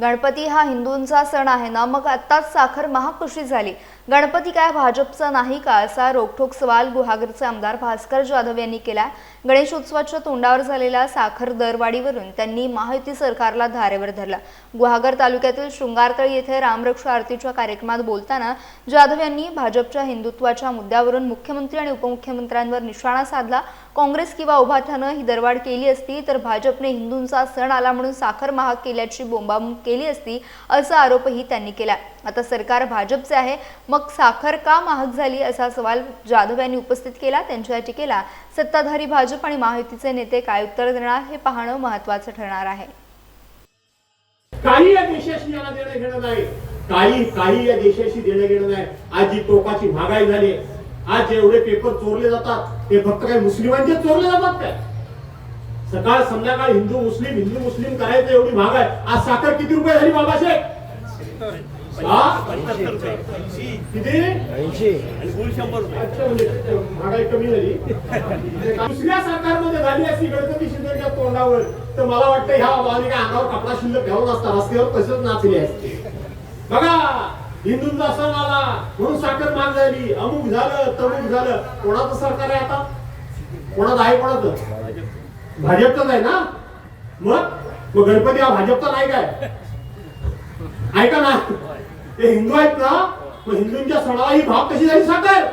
गणपती हा हिंदूंचा सण आहे ना, मग आत्ताच साखर महाग कशी झाली? गणपती काय भाजपचा नाही का, असा रोखठोक सवाल गुहागरचे आमदार भास्कर जाधव यांनी केला। गणेशोत्सवाच्या तोंडावर झालेल्या साखर दरवाढीवरून त्यांनी महायुती सरकारला धारेवर धरला। गुहागर तालुक्यातील शृंगारतळी येथे रामरक्षा आरतीच्या कार्यक्रमात बोलताना जाधव यांनी भाजपच्या हिंदुत्वाच्या मुद्द्यावरून मुख्यमंत्री आणि उपमुख्यमंत्र्यांवर निशाणा साधला। काँग्रेस किंवा उभाठानं ही दरवाढ केली असती तर भाजपने हिंदूंचा सण आला म्हणून साखर महाग केल्याची बोंबाबोंब केली असती, असा आरोपही त्यांनी केला। आता सरकार भाजपचे आहे, मग साखर का महाग झाली, असा सवाल जाधव यांनी उपस्थित केला। त्यांच्या टीकेला सत्ताधारी भाजप आणि महायुतीचे नेते काय उत्तर देणार हे पाहणं महत्त्वाचं ठरणार आहे। काही या देशाशी याला देणं घेणं नाही, काही या देशाशी देणं घेणं नाही। आज जी टोकाची महागाई झाली, आज जेवढे पेपर चोरले जातात ते फक्त काही मुस्लिमांचे चोरले जातात काय? सकाळ संध्याकाळ हिंदू मुस्लिम करायचं एवढी महाग आहे। आज साखर किती रुपये झाली बाबाशेठ? किती? 80 आणि गुळ 100 रुपये। अच्छा, म्हणजे महागाई कमी झाली। दुसऱ्या सरकारमध्ये झाली असती गणपती शिंदेच्या तोंडावर तर मला वाटतं ह्या बाबांनी अंगावर कपडा शिल्लक घालून असता, रस्त्यावर तसंच नाचले असते। बघा, हिंदूंचा सण आला म्हणून साखर महाग झाली, अमुक झालं तमुक झालं। कोणाचं सरकार आहे आता? कोणाचं आहे? कोणाचं? भाजपचंच आहे ना। मग गणपती हा भाजपचा नाही काय? ऐका ना, ते हिंदू आहेत ना, मग हिंदूंच्या सणाला ही भाव कशी झाली साखर?